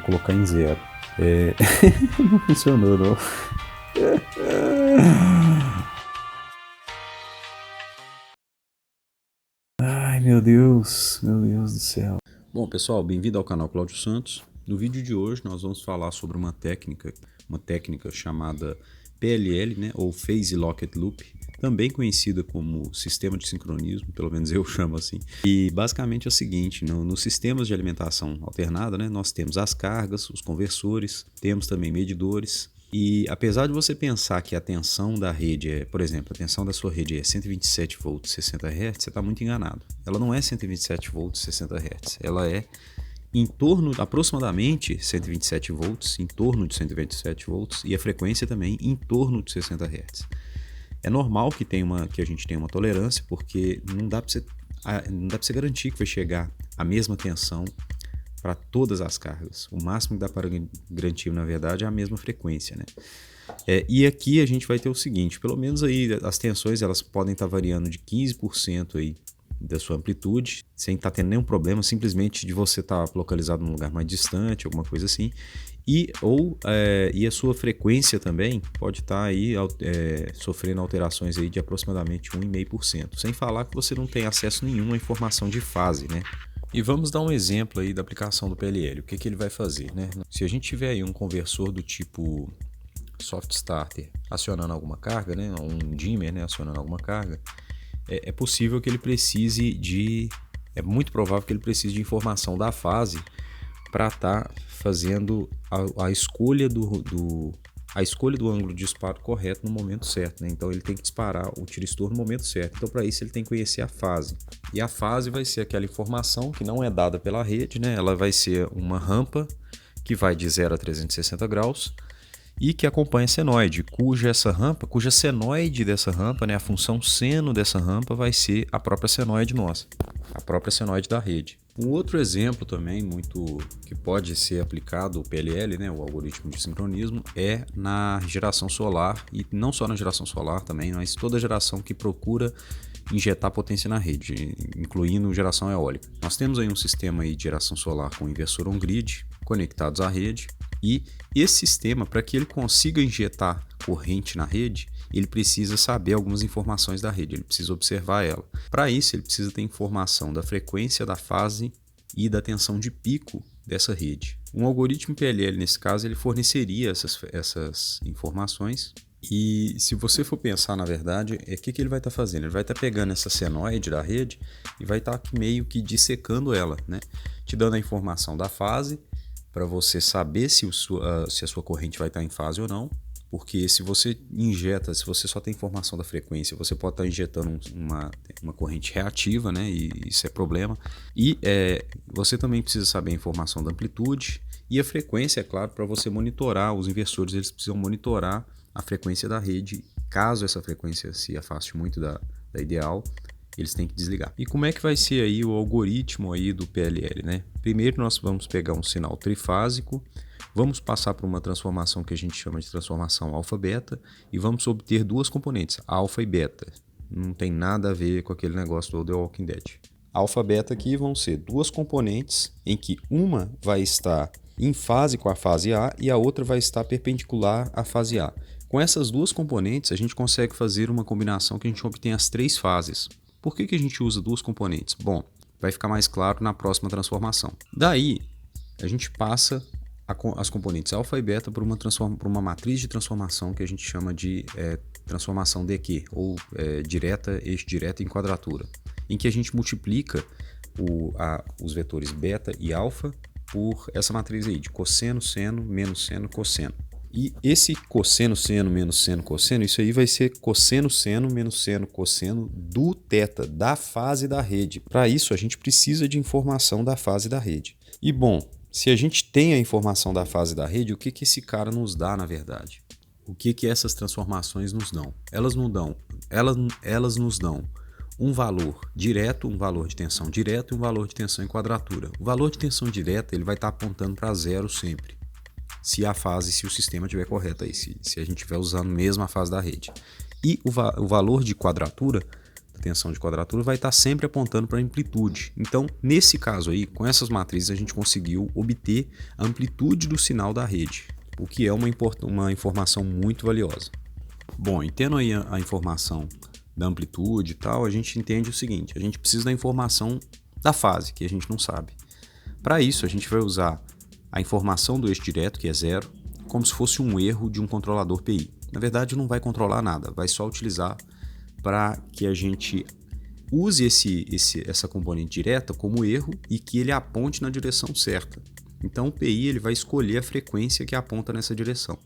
colocar em 0. Não funcionou, não. Ai, meu Deus do céu. Bom, pessoal, bem-vindo ao canal Cláudio Santos. No vídeo de hoje nós vamos falar sobre uma técnica chamada PLL, né, ou Phase Locked Loop, também conhecida como sistema de sincronismo, pelo menos eu chamo assim. E basicamente é o seguinte, nos sistemas de alimentação alternada, né, nós temos as cargas, os conversores, temos também medidores. E apesar de você pensar que a tensão da rede por exemplo, a tensão da sua rede é 127 volts 60 Hz, você está muito enganado. Ela não é 127 volts 60 Hz, ela é em torno, aproximadamente 127 volts, em torno de 127 volts, e a frequência também em torno de 60 Hz. É normal que a gente tenha uma tolerância, porque não dá para você garantir que vai chegar a mesma tensão para todas as cargas. O máximo que dá para garantir, na verdade, é a mesma frequência, né? E aqui a gente vai ter o seguinte, pelo menos aí as tensões elas podem estar variando de 15% aí da sua amplitude, sem estar tendo nenhum problema, simplesmente de você estar localizado num lugar mais distante, alguma coisa assim, e a sua frequência também pode estar aí sofrendo alterações aí de aproximadamente 1,5%, sem falar que você não tem acesso nenhum à informação de fase, né? E vamos dar um exemplo aí da aplicação do PLL. O que ele vai fazer, né? Se a gente tiver aí um conversor do tipo soft starter acionando alguma carga, né? Um dimmer, né? Acionando alguma carga, é possível que ele precise é muito provável que ele precise de informação da fase para estar fazendo a escolha do ângulo de disparo correto no momento certo, né? Então ele tem que disparar o tiristor no momento certo. Então para isso ele tem que conhecer a fase. E a fase vai ser aquela informação que não é dada pela rede, né? Ela vai ser uma rampa que vai de 0 a 360 graus e que acompanha a senoide, cuja senoide dessa rampa, né, a função seno dessa rampa vai ser a própria senoide nossa, a própria senoide da rede. Um outro exemplo também muito que pode ser aplicado o PLL, né, o algoritmo de sincronismo, é na geração solar, e não só na geração solar também, mas toda geração que procura injetar potência na rede, incluindo geração eólica. Nós temos aí um sistema aí de geração solar com inversor on-grid conectados à rede, e esse sistema, para que ele consiga injetar corrente na rede, ele precisa saber algumas informações da rede, ele precisa observar ela. Para isso, ele precisa ter informação da frequência, da fase e da tensão de pico dessa rede. Um algoritmo PLL, nesse caso, ele forneceria essas informações. E se você for pensar, na verdade, o que ele vai estar fazendo? Ele vai estar pegando essa senoide da rede e vai estar meio que dissecando ela, né? Te dando a informação da fase, para você saber se a sua corrente vai estar em fase ou não, porque se você só tem informação da frequência, você pode estar injetando uma corrente reativa, né? E isso é problema. E você também precisa saber a informação da amplitude e a frequência, é claro, para você monitorar. Os inversores eles precisam monitorar a frequência da rede. Caso essa frequência se afaste muito da ideal, eles têm que desligar. E como é que vai ser aí o algoritmo aí do PLL, né? Primeiro nós vamos pegar um sinal trifásico, vamos passar por uma transformação que a gente chama de transformação alfa-beta e vamos obter duas componentes, alfa e beta. Não tem nada a ver com aquele negócio do The Walking Dead. Alfa-beta aqui vão ser duas componentes em que uma vai estar em fase com a fase A e a outra vai estar perpendicular à fase A. Com essas duas componentes a gente consegue fazer uma combinação que a gente obtém as três fases. Por que a gente usa duas componentes? Bom, vai ficar mais claro na próxima transformação. Daí, a gente passa as componentes alfa e beta por uma matriz de transformação que a gente chama de transformação DQ, ou direta, eixo direto em quadratura, em que a gente multiplica os vetores beta e alfa por essa matriz aí de cosseno, seno, menos seno, cosseno. E esse cosseno, seno, menos seno, cosseno, isso aí vai ser cosseno, seno, menos seno, cosseno do θ, da fase da rede. Para isso, a gente precisa de informação da fase da rede. E bom, se a gente tem a informação da fase da rede, o que esse cara nos dá, na verdade? O que essas transformações nos dão? Elas nos dão um valor direto, um valor de tensão direto e um valor de tensão em quadratura. O valor de tensão direta ele vai estar apontando para zero sempre. Se o sistema estiver correto aí, se a gente estiver usando mesmo a fase da rede. E o valor de quadratura, tensão de quadratura vai estar sempre apontando para a amplitude. Então, nesse caso aí, com essas matrizes, a gente conseguiu obter a amplitude do sinal da rede, o que é uma informação muito valiosa. Bom, e tendo aí a informação da amplitude e tal, a gente entende o seguinte: a gente precisa da informação da fase, que a gente não sabe. Para isso, a gente vai usar a informação do eixo direto, que é 0, como se fosse um erro de um controlador PI. Na verdade, não vai controlar nada, vai só utilizar para que a gente use essa componente direta como erro e que ele aponte na direção certa. Então, o PI ele vai escolher a frequência que aponta nessa direção.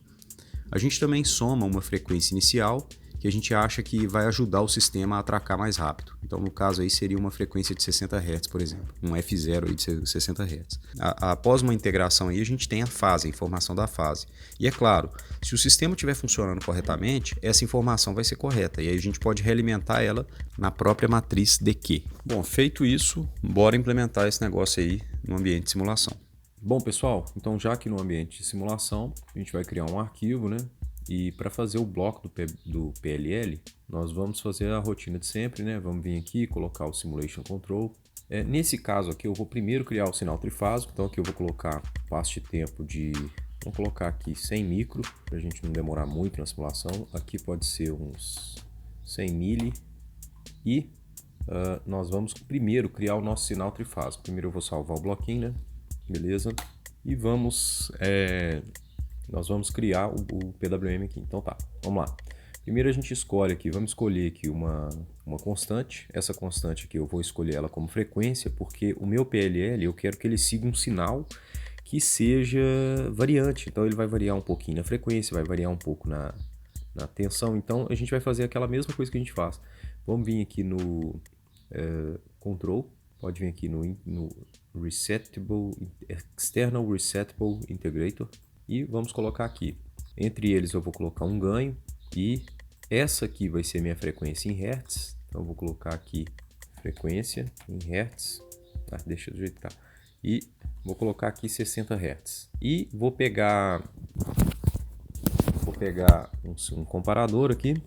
A gente também soma uma frequência inicial que a gente acha que vai ajudar o sistema a atracar mais rápido. Então, no caso aí, seria uma frequência de 60 Hz, por exemplo, um F0 aí de 60 Hz. Após uma integração aí, a gente tem a fase, a informação da fase. E é claro, se o sistema estiver funcionando corretamente, essa informação vai ser correta. E aí a gente pode realimentar ela na própria matriz de Q. Bom, feito isso, bora implementar esse negócio aí no ambiente de simulação. Bom, pessoal, então já que no ambiente de simulação, a gente vai criar um arquivo, né? E para fazer o bloco do PLL, nós vamos fazer a rotina de sempre, né? Vamos vir aqui e colocar o Simulation Control. Nesse caso aqui, eu vou primeiro criar o sinal trifásico. Então aqui eu vou colocar passo de tempo de... Vamos colocar aqui 100 micro, para a gente não demorar muito na simulação. Aqui pode ser uns 100 mili. E nós vamos primeiro criar o nosso sinal trifásico. Primeiro eu vou salvar o bloquinho, né? Beleza? E nós vamos criar o PWM aqui. Então tá, vamos lá. Primeiro a gente escolhe aqui, vamos escolher aqui uma constante. Essa constante aqui eu vou escolher ela como frequência, porque o meu PLL eu quero que ele siga um sinal que seja variante. Então ele vai variar um pouquinho na frequência, vai variar um pouco na tensão. Então a gente vai fazer aquela mesma coisa que a gente faz. Vamos vir aqui no Control, pode vir aqui no External Resettable Integrator. E vamos colocar aqui, entre eles eu vou colocar um ganho, e essa aqui vai ser minha frequência em Hertz. Então eu vou colocar aqui frequência em Hertz, deixa do jeito que tá, e vou colocar aqui 60 Hz. E vou pegar um comparador aqui,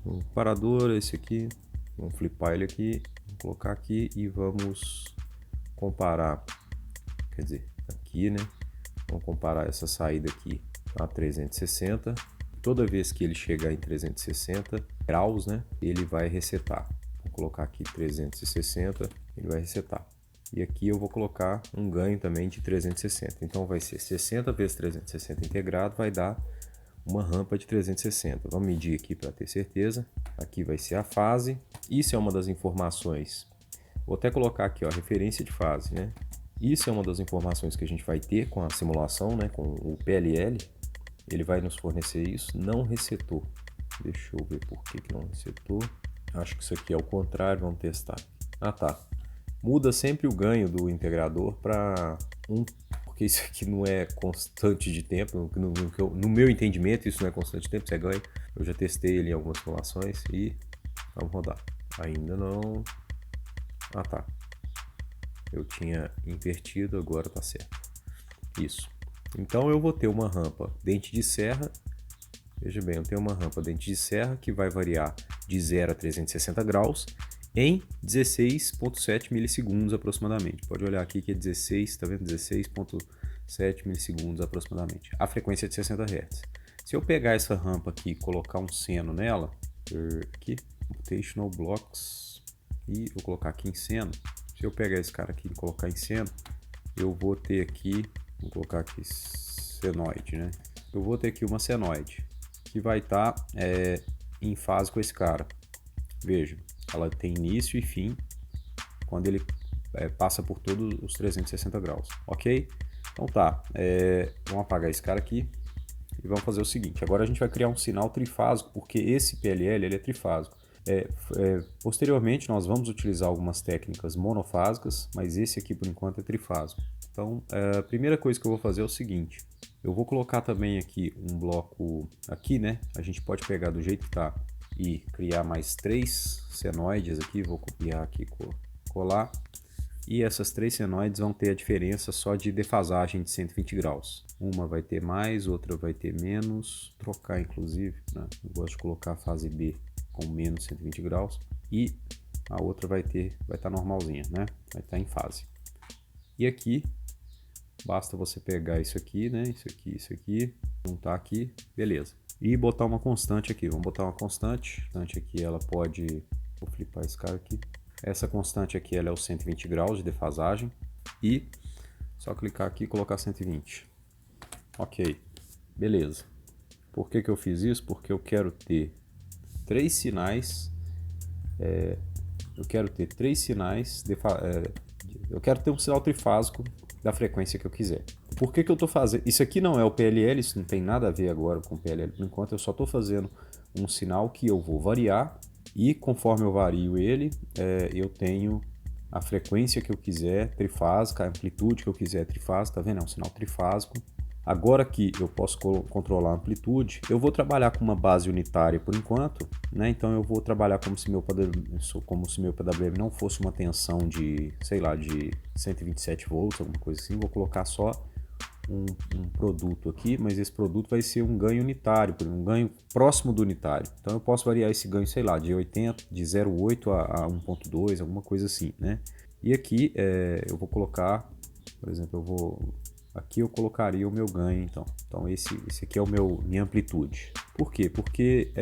um comparador, esse aqui, vamos flipar ele aqui, vou colocar aqui e vamos comparar, quer dizer, aqui, né? Vamos comparar essa saída aqui a 360. Toda vez que ele chegar em 360 graus, né, ele vai resetar. Vou colocar aqui 360, ele vai resetar. E aqui eu vou colocar um ganho também de 360. Então vai ser 60 vezes 360 integrado, vai dar uma rampa de 360. Vamos medir aqui para ter certeza. Aqui vai ser a fase. Isso é uma das informações. Vou até colocar aqui, ó, referência de fase, né? Isso é uma das informações que a gente vai ter com a simulação, né, com o PLL. Ele vai nos fornecer isso. Não resetou. Deixa eu ver por que não resetou. Acho que isso aqui é o contrário. Vamos testar. Ah, tá. Muda sempre o ganho do integrador para 1, porque isso aqui não é constante de tempo. No meu entendimento, isso não é constante de tempo, isso é ganho. Eu já testei ele em algumas simulações e vamos rodar. Ainda não. Ah, tá. Eu tinha invertido, agora tá certo. Isso. Então eu vou ter uma rampa dente de serra. Veja bem, eu tenho uma rampa dente de serra que vai variar de 0 a 360 graus em 16,7 milissegundos aproximadamente. Pode olhar aqui que é 16, tá vendo? 16,7 milissegundos aproximadamente. A frequência é de 60 Hz. Se eu pegar essa rampa aqui e colocar um seno nela, aqui, Computational Blocks, e vou colocar aqui em seno. Se eu pegar esse cara aqui e colocar em seno, eu vou ter aqui, vou colocar aqui senoide, né? Eu vou ter aqui uma senoide que vai estar em fase com esse cara. Veja, ela tem início e fim quando ele passa por todos os 360 graus, ok? Então tá, vamos apagar esse cara aqui e vamos fazer o seguinte. Agora a gente vai criar um sinal trifásico, porque esse PLL ele é trifásico. Posteriormente nós vamos utilizar algumas técnicas monofásicas, mas esse aqui por enquanto é trifásico. Então a primeira coisa que eu vou fazer é o seguinte: eu vou colocar também aqui um bloco aqui, né? A gente pode pegar do jeito que tá e criar mais 3 senoides aqui. Vou copiar aqui, colar, e essas 3 senoides vão ter a diferença só de defasagem de 120 graus. Uma vai ter mais, outra vai ter menos. Trocar inclusive, né? Eu gosto de colocar a fase B com menos 120 graus. E a outra vai estar normalzinha, né? Vai estar em fase. E aqui, basta você pegar isso aqui, né? Isso aqui, juntar aqui, beleza. E botar uma constante aqui. Vamos botar uma constante. A constante aqui, ela pode... Vou flipar esse cara aqui. Essa constante aqui, ela é os 120 graus de defasagem. E só clicar aqui e colocar 120. Ok, beleza. Por que eu fiz isso? Porque eu quero ter 3 sinais. Eu quero ter 3 sinais. Eu quero ter um sinal trifásico da frequência que eu quiser. Por que eu estou fazendo? Isso aqui não é o PLL, isso não tem nada a ver agora com o PLL. Por enquanto eu só estou fazendo um sinal que eu vou variar. E conforme eu vario ele, eu tenho a frequência que eu quiser trifásica, a amplitude que eu quiser trifásica, tá vendo? É um sinal trifásico. Agora que eu posso controlar a amplitude, eu vou trabalhar com uma base unitária por enquanto, né? Então eu vou trabalhar como se meu PWM não fosse uma tensão de, sei lá, de 127 volts, alguma coisa assim. Vou colocar só um produto aqui, mas esse produto vai ser um ganho unitário, um ganho próximo do unitário. Então eu posso variar esse ganho, sei lá, de 0,8 a 1,2, alguma coisa assim, né? E aqui eu vou colocar, por exemplo, aqui eu colocaria o meu ganho, então. Então esse aqui é minha amplitude. Por quê? Porque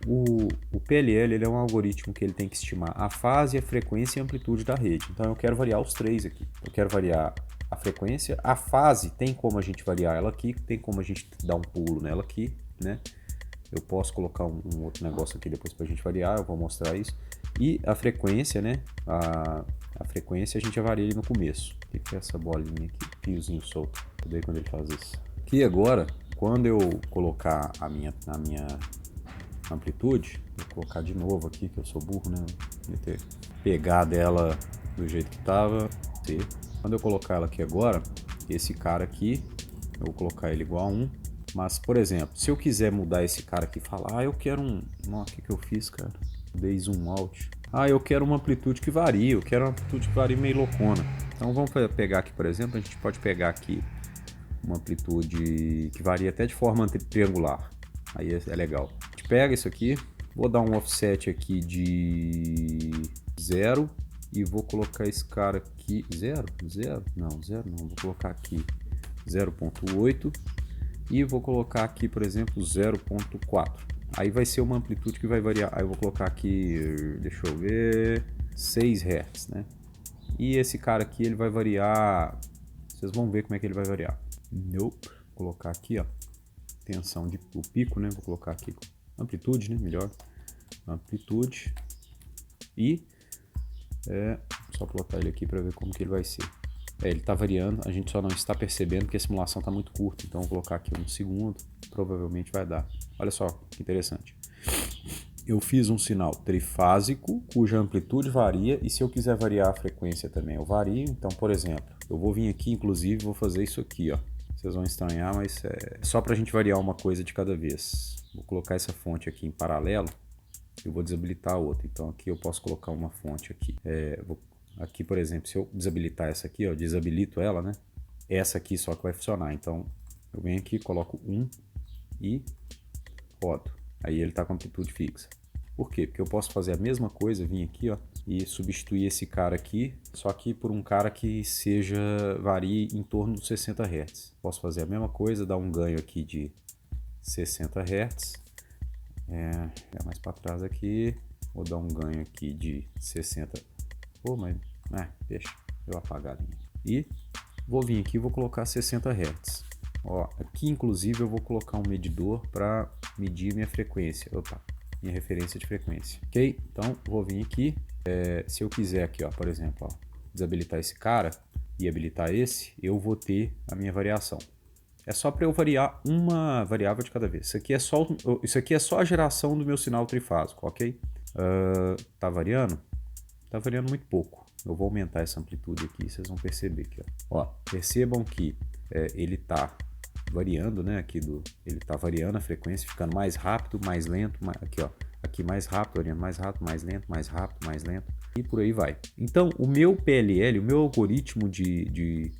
o PLL ele é um algoritmo que ele tem que estimar a fase, a frequência e a amplitude da rede. Então eu quero variar os três aqui. Eu quero variar a frequência, a fase tem como a gente variar ela aqui, tem como a gente dar um pulo nela aqui, né? Eu posso colocar um outro negócio aqui depois pra gente variar, eu vou mostrar isso. E a frequência, né? A frequência a gente já varia ali no começo. O que é essa bolinha aqui? Fiozinho solto. Odeio quando ele faz isso. Aqui agora, quando eu colocar a minha amplitude, vou colocar de novo aqui, que eu sou burro, né? Vou ter pegado ela do jeito que tava. Quando eu colocar ela aqui agora, esse cara aqui, eu vou colocar ele igual a 1. Mas, por exemplo, se eu quiser mudar esse cara aqui e falar, eu quero Nossa, o que eu fiz, cara? Dei zoom out. Eu quero uma amplitude que varie, eu quero uma amplitude que varie meio loucona. Então vamos pegar aqui, por exemplo, a gente pode pegar aqui uma amplitude que varia até de forma triangular. Aí é legal. A gente pega isso aqui, vou dar um offset aqui de 0 e vou colocar esse cara aqui, 0? Não, vou colocar aqui 0,8 e vou colocar aqui, por exemplo, 0,4. Aí vai ser uma amplitude que vai variar. Aí eu vou colocar aqui, deixa eu ver, 6 Hz, né? E esse cara aqui, ele vai variar, vocês vão ver como é que ele vai variar. Nope. Vou colocar aqui, ó, tensão o pico, né? Vou colocar aqui amplitude, né? Melhor, amplitude. E só plotar ele aqui para ver como que ele vai ser. Ele está variando, a gente só não está percebendo que a simulação está muito curta. Então, vou colocar aqui 1 segundo, provavelmente vai dar. Olha só que interessante. Eu fiz um sinal trifásico, cuja amplitude varia, e se eu quiser variar a frequência também, eu vario. Então, por exemplo, eu vou vir aqui, inclusive, vou fazer isso aqui, ó. Vocês vão estranhar, mas é só para a gente variar uma coisa de cada vez. Vou colocar essa fonte aqui em paralelo e vou desabilitar a outra. Então, aqui eu posso colocar uma fonte aqui. Aqui, por exemplo, se eu desabilitar essa aqui, ó, desabilito ela, né? Essa aqui só que vai funcionar. Então, eu venho aqui, coloco 1 e rodo. Aí ele está com amplitude fixa. Por quê? Porque eu posso fazer a mesma coisa, vir aqui, ó, e substituir esse cara aqui, só que por um cara que varie em torno dos 60 Hz. Posso fazer a mesma coisa, dar um ganho aqui de 60 Hz. Mais para trás aqui. Vou dar um ganho aqui de 60 Hz. Deixa eu apagar a linha. E vou vir aqui e vou colocar 60 Hz. Ó, aqui inclusive eu vou colocar um medidor para medir minha frequência. Minha referência de frequência. Ok? Então vou vir aqui. Se eu quiser aqui, ó, por exemplo, ó, desabilitar esse cara e habilitar esse, eu vou ter a minha variação. É só para eu variar uma variável de cada vez. Isso aqui é só a geração do meu sinal trifásico, ok? Tá variando? Tá variando muito pouco. Eu vou aumentar essa amplitude aqui, vocês vão perceber aqui, ó. Percebam que ele tá variando, né? Ele tá variando a frequência, ficando mais rápido, mais lento, aqui, ó. Aqui mais rápido, variando mais rápido, mais lento, mais rápido, mais lento. E por aí vai. Então, o meu PLL, o meu algoritmo de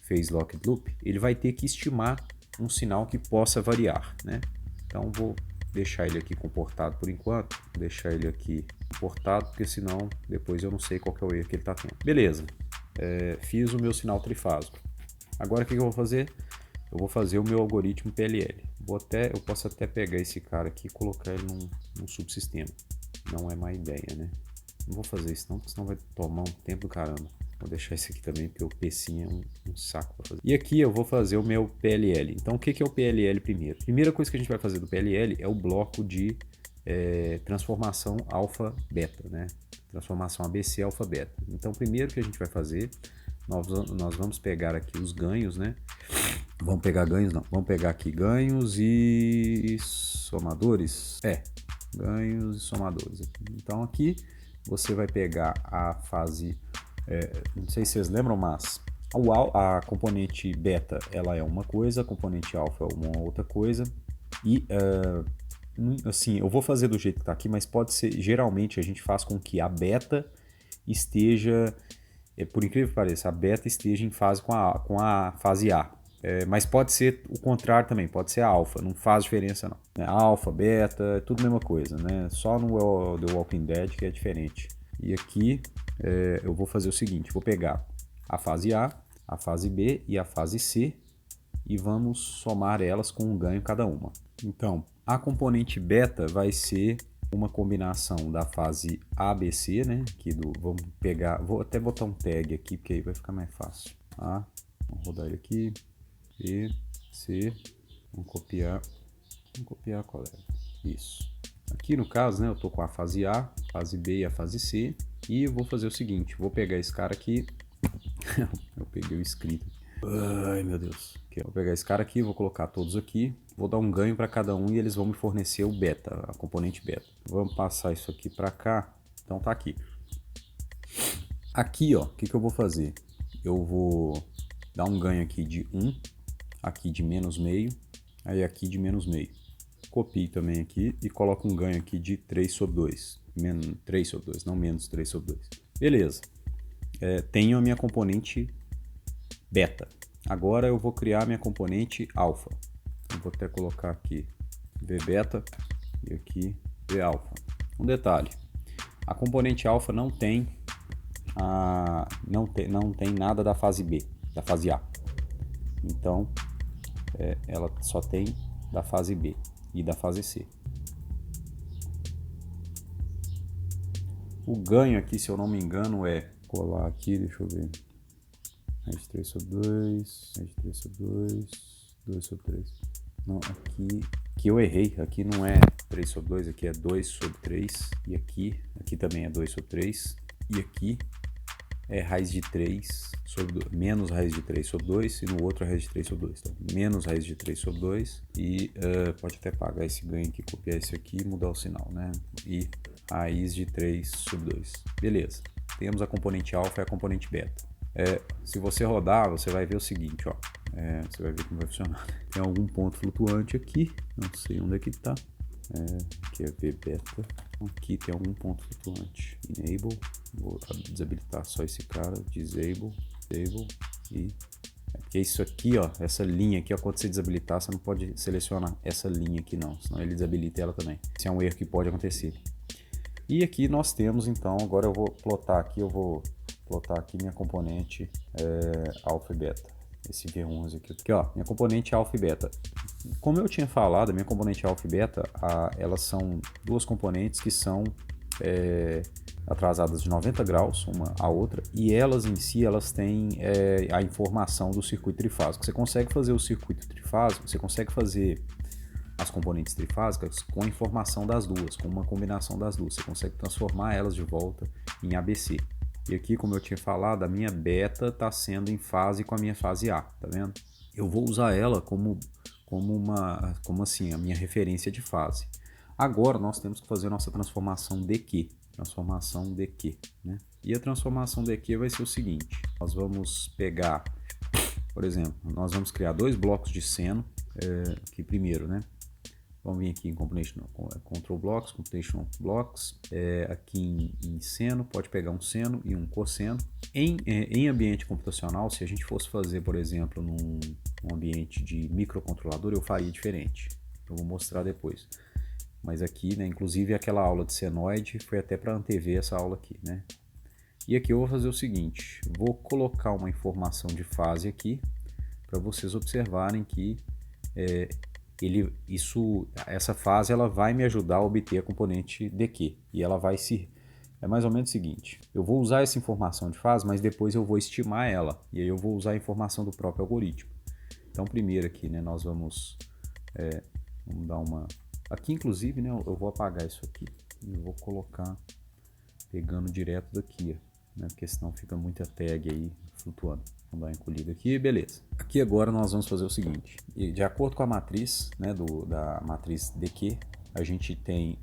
Phase Locked Loop, ele vai ter que estimar um sinal que possa variar, né? Então, vou deixar ele aqui comportado por enquanto, deixar ele aqui comportado, porque senão depois eu não sei qual que é o erro que ele está tendo. Beleza, fiz o meu sinal trifásico. Agora o que eu vou fazer? Eu vou fazer o meu algoritmo PLL. Eu posso até pegar esse cara aqui e colocar ele num subsistema. Não é má ideia, né? Não vou fazer isso não, porque senão vai tomar um tempo do caramba. Vou deixar esse aqui também, porque o pecinho é um saco para fazer. E aqui eu vou fazer o meu PLL. Então o que é o PLL primeiro? Primeira coisa que a gente vai fazer do PLL é o bloco de transformação alfa-beta, né? Transformação ABC alfa-beta. Então primeiro que a gente vai fazer, nós vamos pegar aqui os ganhos, né? Vamos pegar ganhos não, vamos pegar aqui ganhos e somadores. Ganhos e somadores. Então aqui você vai pegar a fase, não sei se vocês lembram, mas a componente beta ela é uma coisa, a componente alfa é uma outra coisa. E assim, eu vou fazer do jeito que está aqui, mas pode ser, geralmente a gente faz com que a beta esteja, por incrível que pareça, a beta esteja em fase com a fase A. Mas pode ser o contrário também, pode ser a alfa, não faz diferença não. Alfa, beta, é tudo a mesma coisa, né? Só no The Walking Dead que é diferente. E aqui eu vou fazer o seguinte, vou pegar a fase A, a fase B e a fase C e vamos somar elas com um ganho cada uma. Então, a componente beta vai ser uma combinação da fase ABC, né? Vamos pegar, vou até botar um tag aqui, porque aí vai ficar mais fácil. Vamos rodar ele aqui. B, C, vamos copiar a colega. Isso. Aqui no caso, né, eu tô com a fase A, fase B e a fase C. E eu vou fazer o seguinte, vou pegar esse cara aqui. Eu peguei o escrito. Ai, meu Deus. Vou pegar esse cara aqui, vou colocar todos aqui. Vou dar um ganho para cada um e eles vão me fornecer o beta, a componente beta. Vamos passar isso aqui para cá. Então tá aqui. Aqui, ó, o que eu vou fazer? Eu vou dar um ganho aqui de 1. Aqui de menos meio, aí aqui de menos meio. Copio também aqui e coloco um ganho aqui de 3 sobre 2. 3 sobre 2, não menos 3 sobre 2. Beleza. Tenho a minha componente beta. Agora eu vou criar a minha componente alfa. Eu vou até colocar aqui V beta e aqui V alfa. Um detalhe, a componente alfa não tem nada da fase B, da fase A. Então, ela só tem da fase B e da fase C. O ganho aqui, se eu não me engano, colar aqui, deixa eu ver. Raiz de 3 sobre 2, raiz de 3 sobre 2, 2 sobre 3. Não, aqui eu errei. Aqui não é 3 sobre 2, aqui é 2 sobre 3. E aqui também é 2 sobre 3. E aqui é raiz de 3 sobre 2, menos raiz de 3 sobre 2, e no outro é raiz de 3 sobre 2. Então, menos raiz de 3 sobre 2, e pode até apagar esse ganho aqui, copiar esse aqui e mudar o sinal, né? E raiz de 3 sobre 2. Beleza. Temos a componente alfa e a componente beta. Se você rodar, você vai ver o seguinte, ó. Você vai ver como vai funcionar. Tem algum ponto flutuante aqui, não sei onde é que tá. Aqui é V beta. Aqui tem algum ponto flutuante. Enable. Vou desabilitar só esse cara. Disable. Disable. E porque isso aqui, ó, essa linha aqui, ó, quando você desabilitar, você não pode selecionar essa linha aqui não, senão ele desabilita ela também. Esse é um erro que pode acontecer. E aqui nós temos, então, agora eu vou plotar aqui minha componente alfa e beta. Esse V11 aqui, ó, minha componente alfa e beta. Como eu tinha falado, a minha componente alfa e beta, elas são duas componentes que são atrasadas de 90 graus, uma a outra, e elas em si, elas têm a informação do circuito trifásico. Você consegue fazer o circuito trifásico, você consegue fazer as componentes trifásicas com a informação das duas, com uma combinação das duas. Você consegue transformar elas de volta em ABC. E aqui, como eu tinha falado, a minha beta está sendo em fase com a minha fase A, tá vendo? Eu vou usar ela como assim, a minha referência de fase. Agora nós temos que fazer a nossa transformação de Q. Transformação de Q, né? E a transformação de Q vai ser o seguinte: nós vamos pegar, por exemplo, nós vamos criar dois blocos de seno aqui primeiro, né? Vamos vir aqui em Control Blocks, Computational Blocks, aqui em seno, pode pegar um seno e um cosseno. Em ambiente computacional, se a gente fosse fazer, por exemplo, num ambiente de microcontrolador, eu faria diferente. Eu vou mostrar depois. Mas aqui, né, inclusive aquela aula de senoide foi até para antever essa aula aqui, né? E aqui eu vou fazer o seguinte, vou colocar uma informação de fase aqui para vocês observarem que essa fase ela vai me ajudar a obter a componente dq e ela vai se... É mais ou menos o seguinte, eu vou usar essa informação de fase, mas depois eu vou estimar ela e aí eu vou usar a informação do próprio algoritmo. Então primeiro aqui, né, nós vamos dar uma... Aqui inclusive, né, eu vou apagar isso aqui e vou colocar pegando direto daqui, né, porque senão fica muita tag aí flutuando. Vamos dar uma encolhida aqui, beleza. Aqui agora nós vamos fazer o seguinte, de acordo com a matriz, né, da matriz dq, a gente tem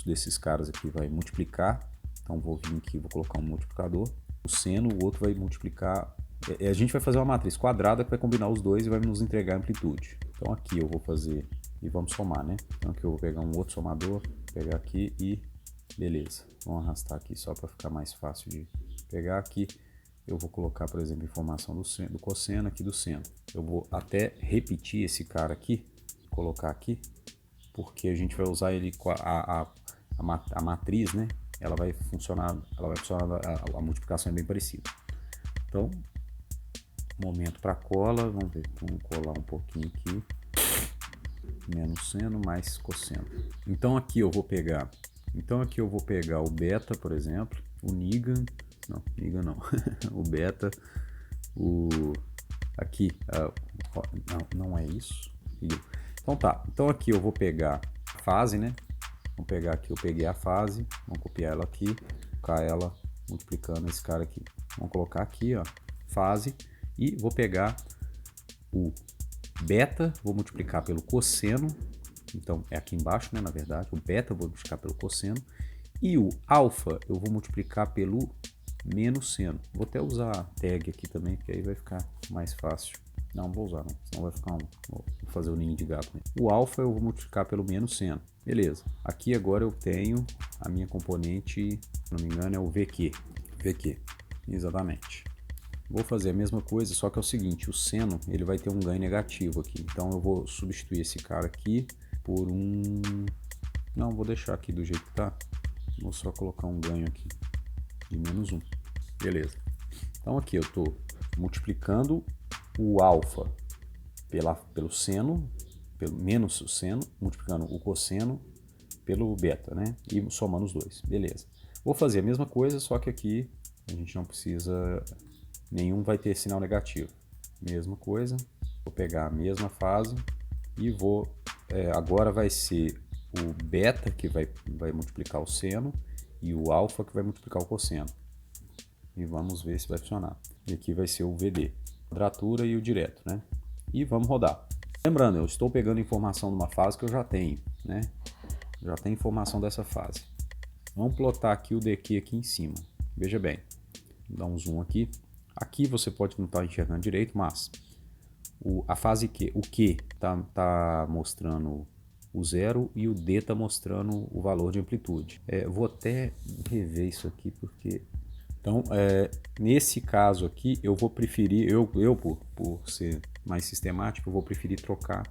desses caras aqui vai multiplicar, então vou vir aqui, vou colocar um multiplicador, o seno, o outro vai multiplicar, a gente vai fazer uma matriz quadrada que vai combinar os dois e vai nos entregar a amplitude. Então aqui eu vou fazer, e vamos somar, né? Então aqui eu vou pegar um outro somador, pegar aqui e beleza. Vamos arrastar aqui só para ficar mais fácil de pegar aqui. Eu vou colocar, por exemplo, informação do cosseno aqui do seno. Eu vou até repetir esse cara aqui, colocar aqui, porque a gente vai usar ele com a matriz, né? Ela vai funcionar, a multiplicação é bem parecida. Então, momento para cola, vamos ver, vamos colar um pouquinho aqui, menos seno mais cosseno. Então aqui eu vou pegar o beta, por exemplo, o Nigan, não, o beta, aqui, não é isso. Então tá, então aqui eu vou pegar a fase, né? Vamos pegar aqui, eu peguei a fase, vamos copiar ela aqui, colocar ela multiplicando esse cara aqui. Vamos colocar aqui, ó, fase, e vou pegar o beta, vou multiplicar pelo cosseno, então é aqui embaixo, né, na verdade, o beta eu vou multiplicar pelo cosseno, e o alfa eu vou multiplicar pelo menos seno. Vou até usar a tag aqui também, que aí vai ficar mais fácil. Não vou usar, não, senão vai ficar vou fazer o ninho de gato, né? O alfa eu vou multiplicar pelo menos seno. Beleza. Aqui agora eu tenho a minha componente, se não me engano é o VQ. Exatamente. Vou fazer a mesma coisa, só que é o seguinte, o seno ele vai ter um ganho negativo aqui. Então eu vou substituir esse cara aqui por um... Não, vou deixar aqui do jeito que tá. Vou só colocar um ganho aqui de menos 1. Beleza. Então aqui eu estou multiplicando o alfa pelo seno, pelo menos o seno, multiplicando o cosseno pelo beta, né? E somando os dois. Beleza. Vou fazer a mesma coisa, só que aqui a gente não precisa... Nenhum vai ter sinal negativo. Mesma coisa. Vou pegar a mesma fase e vou... agora vai ser o beta que vai multiplicar o seno e o alfa que vai multiplicar o cosseno. E vamos ver se vai funcionar. E aqui vai ser o VD. Quadratura e o direto, né? E vamos rodar. Lembrando, eu estou pegando informação de uma fase que eu já tenho, né? Já tem informação dessa fase. Vamos plotar aqui o dq aqui em cima. Veja bem. Vou dar um zoom aqui. Aqui você pode não estar enxergando direito, mas a fase Q, o Q tá mostrando o 0 e o D está mostrando o valor de amplitude. Vou até rever isso aqui porque... Então, nesse caso aqui, eu vou preferir, por ser mais sistemático, eu vou preferir trocar.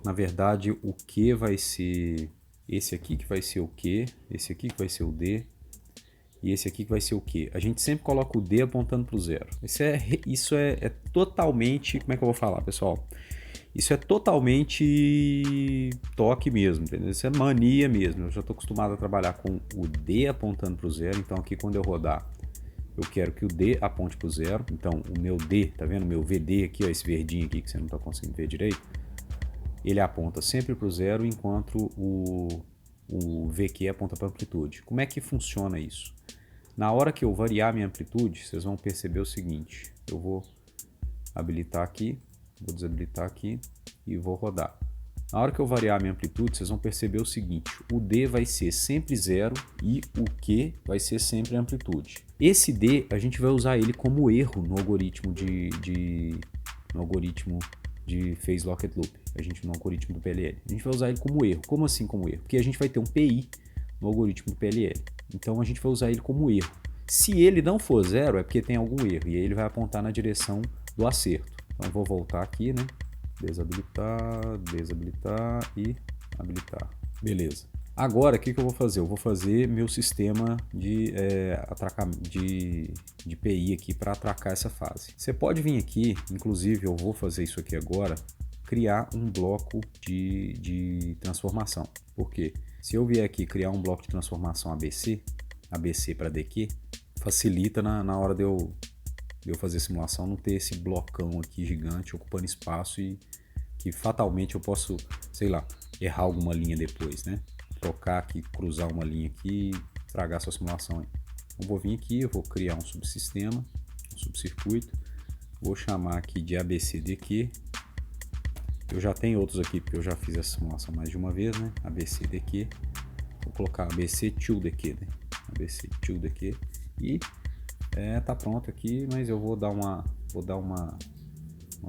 Na verdade, o Q vai ser esse aqui que vai ser o Q, esse aqui que vai ser o D, e esse aqui que vai ser o Q. A gente sempre coloca o D apontando para o 0. Isso é totalmente... Como é que eu vou falar, pessoal? Isso é totalmente toque mesmo, entendeu? Isso é mania mesmo. Eu já estou acostumado a trabalhar com o D apontando para o 0. Então aqui quando eu rodar, eu quero que o D aponte para o 0. Então o meu D, tá vendo? O meu VD aqui, ó, esse verdinho aqui que você não está conseguindo ver direito. Ele aponta sempre para o 0, enquanto o VQ aponta para a amplitude. Como é que funciona isso? Na hora que eu variar minha amplitude, vocês vão perceber o seguinte. Eu vou habilitar aqui, vou desabilitar aqui e vou rodar. Na hora que eu variar minha amplitude, vocês vão perceber o seguinte. O D vai ser sempre 0 e o Q vai ser sempre a amplitude. Esse D, a gente vai usar ele como erro no algoritmo de Phase Locked Loop. No algoritmo do PLL. A gente vai usar ele como erro. Como assim como erro? Porque a gente vai ter um PI no algoritmo do PLL. Então a gente vai usar ele como erro. Se ele não for 0, é porque tem algum erro. E aí ele vai apontar na direção do acerto. Então vou voltar aqui, né? Desabilitar e habilitar. Beleza. Agora, o que eu vou fazer? Eu vou fazer meu sistema de PI aqui para atracar essa fase. Você pode vir aqui, inclusive eu vou fazer isso aqui agora, criar um bloco de transformação. Por quê? Se eu vier aqui criar um bloco de transformação ABC para DQ, facilita na hora de eu fazer a simulação não ter esse blocão aqui gigante ocupando espaço e que fatalmente eu posso, sei lá, errar alguma linha depois, né? Trocar aqui, cruzar uma linha aqui e estragar a sua simulação aí. Eu vou vir aqui, eu vou criar um subsistema, um subcircuito, vou chamar aqui de ABCDQ. Eu já tenho outros aqui porque eu já fiz essa simulação mais de uma vez, né? ABCDQ. Vou colocar ABC2DQ, né? ABC2DQ e tá pronto aqui, mas eu vou dar uma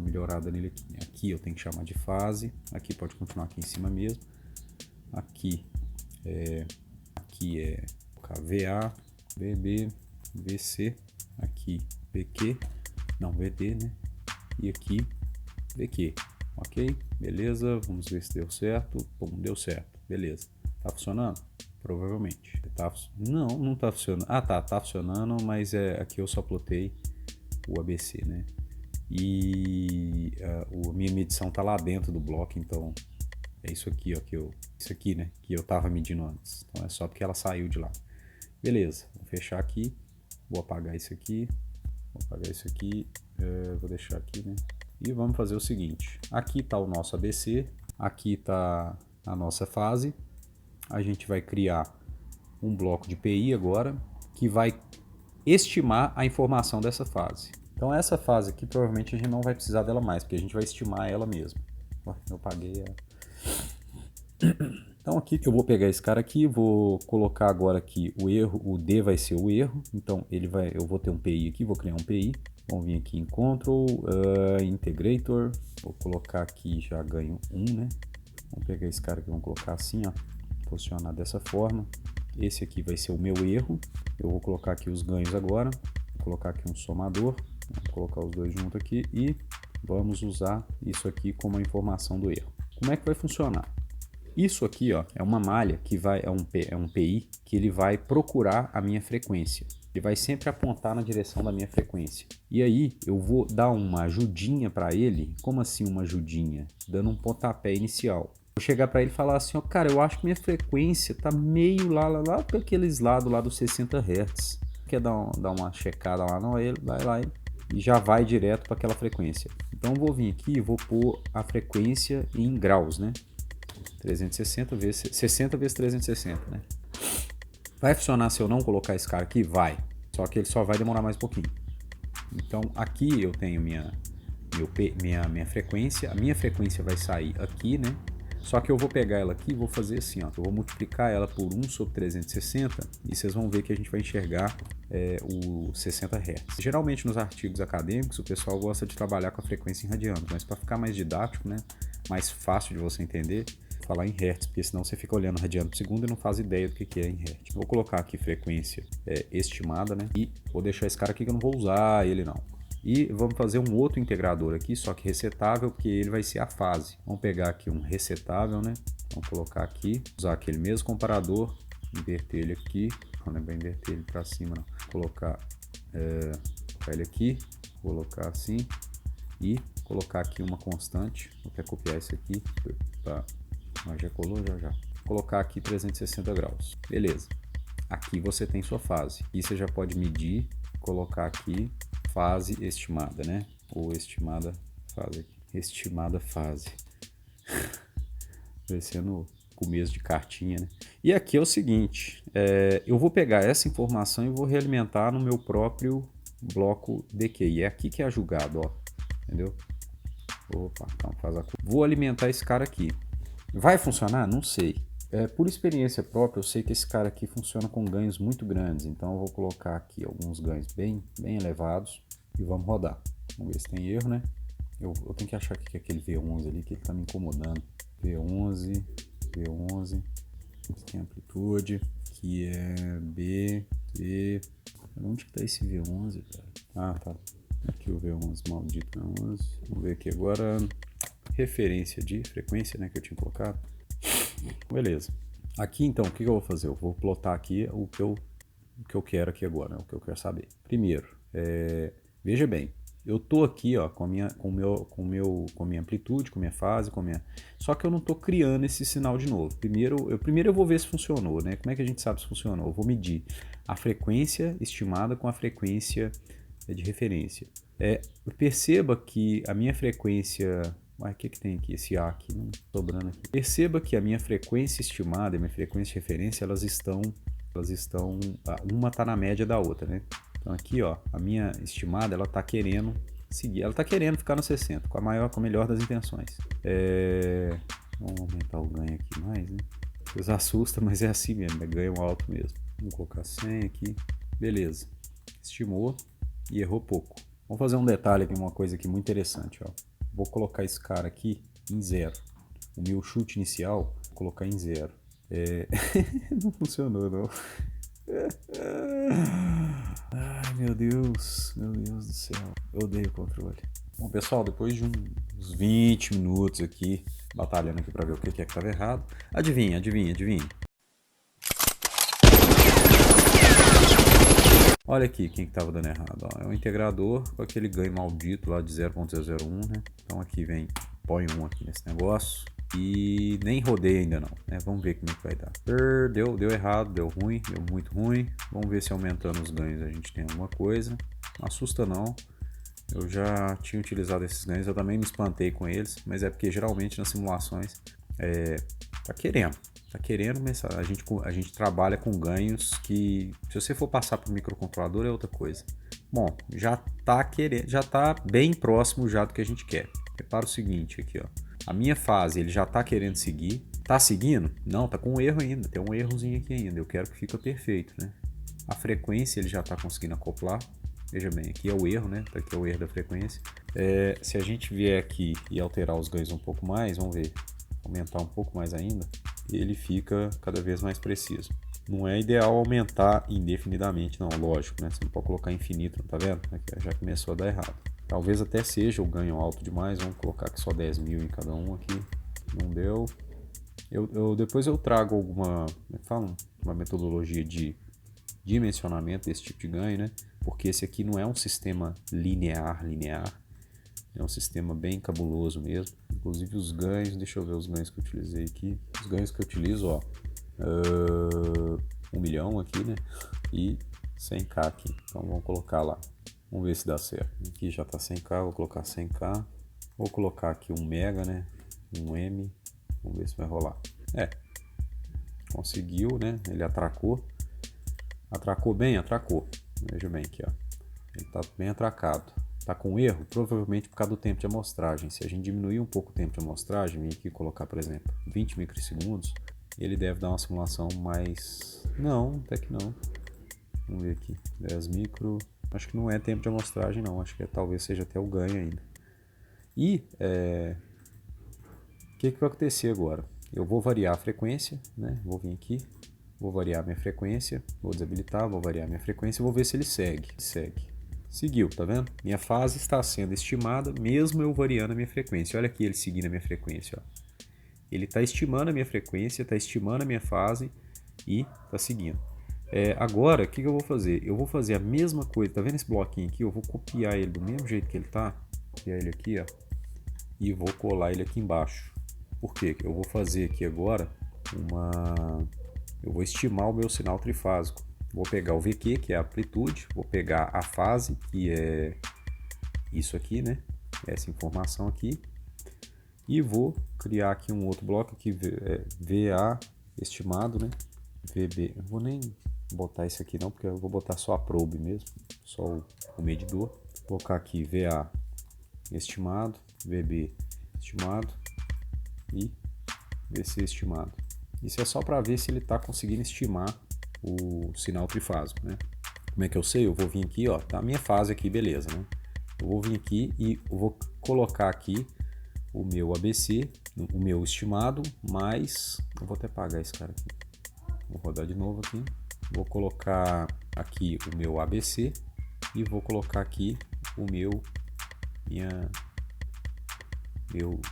melhorada nele aqui. Aqui eu tenho que chamar de fase, aqui pode continuar aqui em cima mesmo. Aqui é VA, VB, VC, aqui VQ, não VD, né? E aqui VQ, ok? Beleza, vamos ver se deu certo. Bom, deu certo, beleza. Tá funcionando? Provavelmente. Não tá funcionando. Tá funcionando, mas aqui eu só plotei o ABC, né? E a minha medição tá lá dentro do bloco, então é isso aqui, ó, isso aqui, né, que eu tava medindo antes. Então é só porque ela saiu de lá. Beleza, vou fechar aqui, vou apagar isso aqui, vou deixar aqui, né? E vamos fazer o seguinte, aqui tá o nosso ABC, aqui tá a nossa fase, a gente vai criar um bloco de PI agora, que vai estimar a informação dessa fase. Então essa fase aqui, provavelmente a gente não vai precisar dela mais, porque a gente vai estimar ela mesmo. Eu apaguei ela. Então aqui eu vou pegar esse cara aqui, vou colocar agora aqui o erro, o D vai ser o erro, então eu vou ter um PI aqui, vou criar um PI, vamos vir aqui em Control, Integrator, vou colocar aqui, já ganho 1, né? Vamos pegar esse cara aqui, vamos colocar assim, ó, posicionar dessa forma. Esse aqui vai ser o meu erro, eu vou colocar aqui os ganhos agora, vou colocar aqui um somador, vamos colocar os dois juntos aqui e vamos usar isso aqui como a informação do erro. Como é que vai funcionar? Isso aqui, ó, é uma malha que é um PI que ele vai procurar a minha frequência. Ele vai sempre apontar na direção da minha frequência. E aí eu vou dar uma ajudinha para ele. Como assim uma ajudinha? Dando um pontapé inicial. Vou chegar para ele e falar assim, ó, cara, eu acho que minha frequência tá meio lá para aqueles lados lá dos 60 Hz. Quer dar uma checada lá? Não, ele vai lá e já vai direto para aquela frequência. Então eu vou vir aqui e vou pôr a frequência em graus, né? 360 vezes 60 vezes 360, né? Vai funcionar se eu não colocar esse cara aqui? Vai. Só que ele só vai demorar mais um pouquinho. Então aqui eu tenho minha frequência. A minha frequência vai sair aqui, né? Só que eu vou pegar ela aqui e vou fazer assim, ó. Eu vou multiplicar ela por 1 sobre 360 e vocês vão ver que a gente vai enxergar o 60 Hz. Geralmente nos artigos acadêmicos o pessoal gosta de trabalhar com a frequência em radianos, mas para ficar mais didático, né? Mais fácil de você entender, falar em Hertz, porque senão você fica olhando radiano por segundo e não faz ideia do que é em Hertz. Vou colocar aqui frequência estimada, né? E vou deixar esse cara aqui que eu não vou usar ele não. E vamos fazer um outro integrador aqui, só que resetável, porque ele vai ser a fase. Vamos pegar aqui um resetável, né? Vamos colocar aqui, usar aquele mesmo comparador, inverter ele aqui. Não é bem inverter ele para cima, não. Colocar ele aqui, colocar assim e colocar aqui uma constante. Vou até copiar isso aqui, tá? Mas já colou, já. Colocar aqui 360 graus. Beleza. Aqui você tem sua fase. E você já pode medir, colocar aqui fase estimada, né? Ou estimada fase aqui. Estimada fase. Parecendo começo de cartinha, né? E aqui é o seguinte, eu vou pegar essa informação e vou realimentar no meu próprio bloco DQ. E é aqui que é julgado, ó. Entendeu? Opa, então faz a... Vou alimentar esse cara aqui. Vai funcionar? Não sei. Por experiência própria, eu sei que esse cara aqui funciona com ganhos muito grandes. Então eu vou colocar aqui alguns ganhos bem elevados e vamos rodar. Vamos ver se tem erro, né? Eu tenho que achar que é aquele V11 ali que ele tá me incomodando. V11. Tem amplitude. Aqui é B. Onde que tá esse V11, cara? Ah, tá. Aqui o V11, maldito V11. Vamos ver aqui agora. Referência de frequência, né, que eu tinha colocado. Beleza. Aqui então, o que eu vou fazer? Eu vou plotar aqui o que eu quero aqui agora, né? O que eu quero saber. Primeiro, veja bem, eu tô aqui, ó, com minha amplitude, com minha fase, Só que eu não tô criando esse sinal de novo. Primeiro eu vou ver se funcionou, né? Como é que a gente sabe se funcionou? Eu vou medir a frequência estimada com a frequência de referência. Perceba que a minha frequência... o que tem aqui? Esse A aqui, não sobrando aqui. Perceba que a minha frequência estimada e a minha frequência de referência, elas estão uma está na média da outra, né? Então aqui, ó, a minha estimada, ela está querendo seguir, ela está querendo ficar no 60, com a melhor das intenções. Vamos aumentar o ganho aqui mais, né? Vocês assustam, mas é assim mesmo, é ganho alto mesmo. Vamos colocar 100 aqui. Beleza. Estimou e errou pouco. Vamos fazer um detalhe aqui, uma coisa aqui muito interessante, ó. Vou colocar esse cara aqui em 0. O meu chute inicial, vou colocar em 0. Não funcionou, não. Ai, meu Deus do céu. Eu odeio o controle. Bom, pessoal, depois de uns 20 minutos aqui, batalhando aqui pra ver o que é que estava errado. Adivinha. Olha aqui quem que estava dando errado. Ó. É o integrador com aquele ganho maldito lá de 0.001, né? Então aqui põe 1 aqui nesse negócio. E nem rodei ainda não, né? Vamos ver como é que vai dar. Deu errado, deu ruim, deu muito ruim. Vamos ver se aumentando os ganhos a gente tem alguma coisa. Não assusta não. Eu já tinha utilizado esses ganhos, eu também me espantei com eles. Mas é porque geralmente nas simulações tá querendo, mas a gente trabalha com ganhos que, se você for passar para o microcontrolador, é outra coisa. Bom, já tá bem próximo já do que a gente quer. Repara o seguinte aqui, ó. A minha fase, ele já tá querendo seguir. Tá seguindo? Não, tá com um erro ainda. Tem um errozinho aqui ainda. Eu quero que fique perfeito, né? A frequência, ele já tá conseguindo acoplar. Veja bem, aqui é o erro, né? Aqui é o erro da frequência. Se a gente vier aqui e alterar os ganhos um pouco mais, vamos ver, aumentar um pouco mais ainda, ele fica cada vez mais preciso. Não é ideal aumentar indefinidamente, não, lógico, né? Você não pode colocar infinito, tá vendo? Aqui já começou a dar errado. Talvez até seja o ganho alto demais, vamos colocar aqui só 10 mil em cada um aqui. Não deu. Depois eu trago uma metodologia de dimensionamento desse tipo de ganho, né? Porque esse aqui não é um sistema linear, é um sistema bem cabuloso mesmo. Inclusive os ganhos, deixa eu ver os ganhos que eu utilizei aqui. Os ganhos que eu utilizo, ó, 1 milhão aqui, né? E 100k aqui. Então vamos colocar lá. Vamos ver se dá certo. Aqui já tá 100k, vou colocar 100k. Vou colocar aqui 1 mega, né? 1 M. Vamos ver se vai rolar. Conseguiu, né? Ele atracou. Atracou bem? Atracou. Veja bem aqui, ó. Ele tá bem atracado. Tá com erro? Provavelmente por causa do tempo de amostragem. Se a gente diminuir um pouco o tempo de amostragem, vim aqui colocar, por exemplo, 20 microsegundos, ele deve dar uma simulação mais... Não, até que não. Vamos ver aqui. 10 micro... Acho que não é tempo de amostragem, não. Acho que talvez seja até o ganho ainda. E o que vai acontecer agora? Eu vou variar a frequência, né? Vou vir aqui, vou variar minha frequência, vou desabilitar, vou variar minha frequência e vou ver se ele segue. Seguiu, tá vendo? Minha fase está sendo estimada, mesmo eu variando a minha frequência. Olha aqui ele seguindo a minha frequência, ó. Ele está estimando a minha frequência, está estimando a minha fase e está seguindo. Agora, o que eu vou fazer? Eu vou fazer a mesma coisa, tá vendo esse bloquinho aqui? Eu vou copiar ele do mesmo jeito que ele tá, copiar ele aqui, ó, e vou colar ele aqui embaixo. Por quê? Eu vou fazer aqui agora eu vou estimar o meu sinal trifásico. Vou pegar o VQ, que é a amplitude, vou pegar a fase, que é isso aqui, né? Essa informação aqui, e vou criar aqui um outro bloco aqui, VA estimado, né? VB, eu vou nem botar isso aqui não, porque eu vou botar só a probe mesmo, só o medidor. Vou colocar aqui VA estimado, VB estimado e VC estimado. Isso é só para ver se ele está conseguindo estimar o sinal trifásico, né? Como é que eu sei? Eu vou vir aqui, ó, tá a minha fase aqui, beleza, né? Eu vou vir aqui e eu vou colocar aqui o meu ABC, o meu estimado, mais... Eu vou até apagar esse cara aqui. Vou rodar de novo aqui. Vou colocar aqui o meu ABC e vou colocar aqui o meu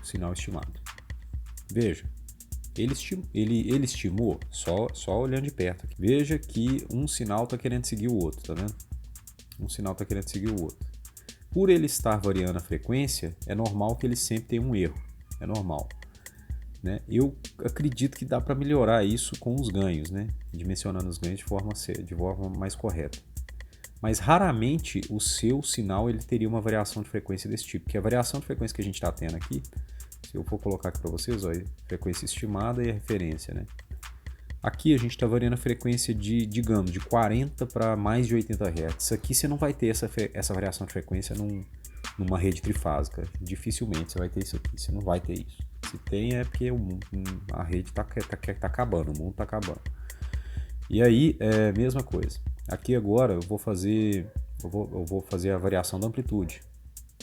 sinal estimado. Veja, Ele estimou só olhando de perto aqui. Veja que um sinal está querendo seguir o outro, tá vendo? Um sinal está querendo seguir o outro. Por ele estar variando a frequência, é normal que ele sempre tenha um erro. É normal. Né? Eu acredito que dá para melhorar isso com os ganhos, né? Dimensionando os ganhos de forma mais correta. Mas raramente o seu sinal ele teria uma variação de frequência desse tipo, porque a variação de frequência que a gente está tendo aqui, se eu for colocar aqui para vocês, olha, frequência estimada e a referência, né? Aqui a gente está variando a frequência digamos, de 40 para mais de 80 Hz. Aqui você não vai ter essa variação de frequência numa rede trifásica. Dificilmente você vai ter isso aqui, você não vai ter isso. Se tem é porque a rede está acabando, o mundo está acabando. E aí, mesma coisa. Aqui agora eu vou fazer a variação da amplitude.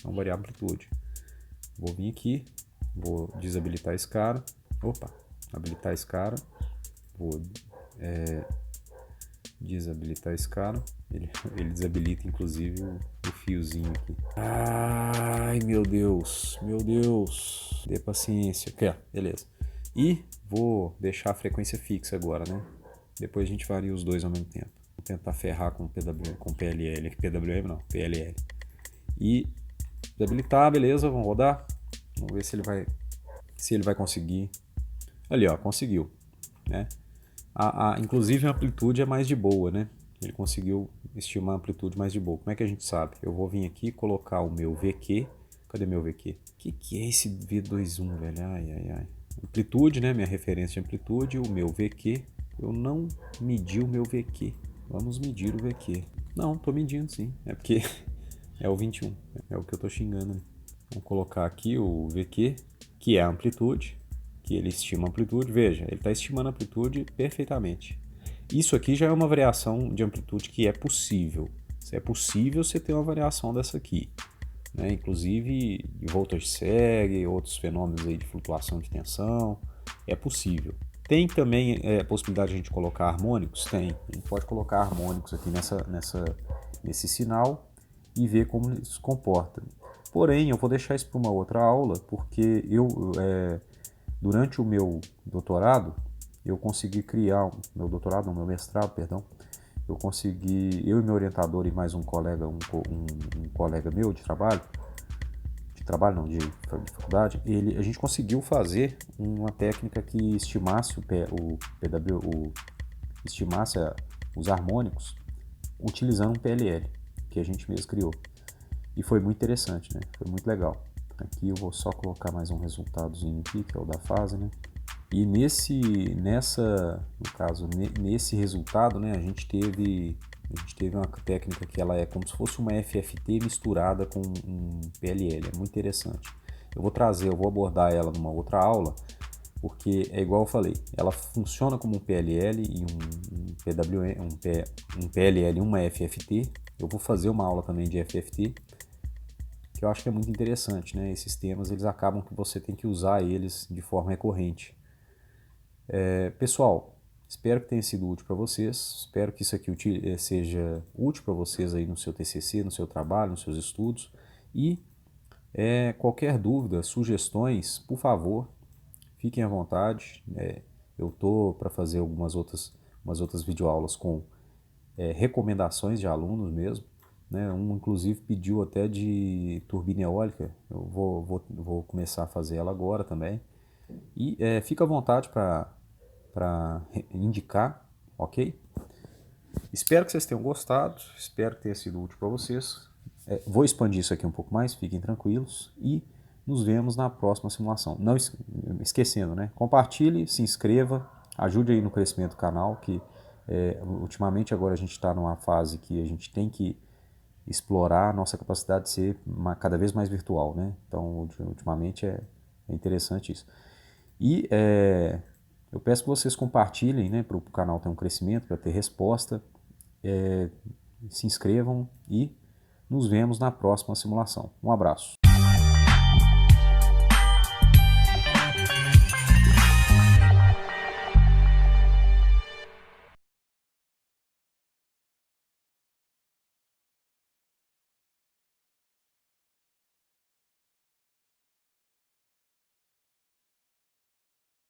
Vamos variar a amplitude. Vou vir aqui, vou desabilitar esse cara. Opa, habilitar esse cara. Vou desabilitar esse cara. Ele desabilita inclusive o fiozinho aqui. Ai, meu Deus. Dê paciência. Aqui, ó, beleza. E vou deixar a frequência fixa agora, né? Depois a gente varia os dois ao mesmo tempo. Vou tentar ferrar com PLL. PWM não, PLL. E desabilitar, beleza, vamos rodar. Vamos ver se ele vai conseguir. Ali, ó, conseguiu, né? Inclusive a amplitude é mais de boa, né? Ele conseguiu estimar a amplitude mais de boa. Como é que a gente sabe? Eu vou vir aqui colocar o meu VQ. Cadê meu VQ? O que é esse V21, velho? Ai. Amplitude, né? Minha referência de amplitude, o meu VQ. Eu não medi o meu VQ. Vamos medir o VQ. Não, tô medindo sim. É porque é o 21. É o que eu tô xingando, né? Vamos colocar aqui o VQ, que é a amplitude, que ele estima a amplitude. Veja, ele está estimando a amplitude perfeitamente. Isso aqui já é uma variação de amplitude que é possível. Se é possível você ter uma variação dessa aqui, né? Inclusive voltage seg, outros fenômenos aí de flutuação de tensão, é possível. Tem também a possibilidade de a gente colocar harmônicos? Tem. A gente pode colocar harmônicos aqui nesse sinal e ver como ele se comporta. Porém, eu vou deixar isso para uma outra aula, porque durante o meu doutorado, eu consegui criar, meu mestrado, perdão, eu e meu orientador e mais um colega meu de faculdade, a gente conseguiu fazer uma técnica que estimasse estimasse os harmônicos utilizando um PLL, que a gente mesmo criou. E foi muito interessante, né? Foi muito legal. Aqui eu vou só colocar mais um resultadozinho aqui, que é o da fase, né? E nesse resultado, né, a gente teve uma técnica que ela é como se fosse uma FFT misturada com um PLL, é muito interessante. Eu vou abordar ela numa outra aula, porque é igual eu falei, ela funciona como um PLL e um PLL e uma FFT. Eu vou fazer uma aula também de FFT, que eu acho que é muito interessante, né? Esses temas, eles acabam que você tem que usar eles de forma recorrente. Pessoal, espero que tenha sido útil para vocês, espero que isso aqui seja útil para vocês aí no seu TCC, no seu trabalho, nos seus estudos, e qualquer dúvida, sugestões, por favor, fiquem à vontade. Eu estou para fazer umas outras videoaulas com recomendações de alunos mesmo, né? Um inclusive pediu até de turbina eólica, eu vou começar a fazer ela agora também, e fica à vontade para indicar, ok? Espero que vocês tenham gostado, espero que tenha sido útil para vocês. Vou expandir isso aqui um pouco mais, fiquem tranquilos, e nos vemos na próxima simulação. Não esquecendo, né? Compartilhe, se inscreva, ajude aí no crescimento do canal, que ultimamente agora a gente está numa fase que a gente tem que explorar a nossa capacidade de ser cada vez mais virtual, né? Então, ultimamente é interessante isso. E eu peço que vocês compartilhem, né, para o canal ter um crescimento, para ter resposta. Se inscrevam e nos vemos na próxima simulação. Um abraço.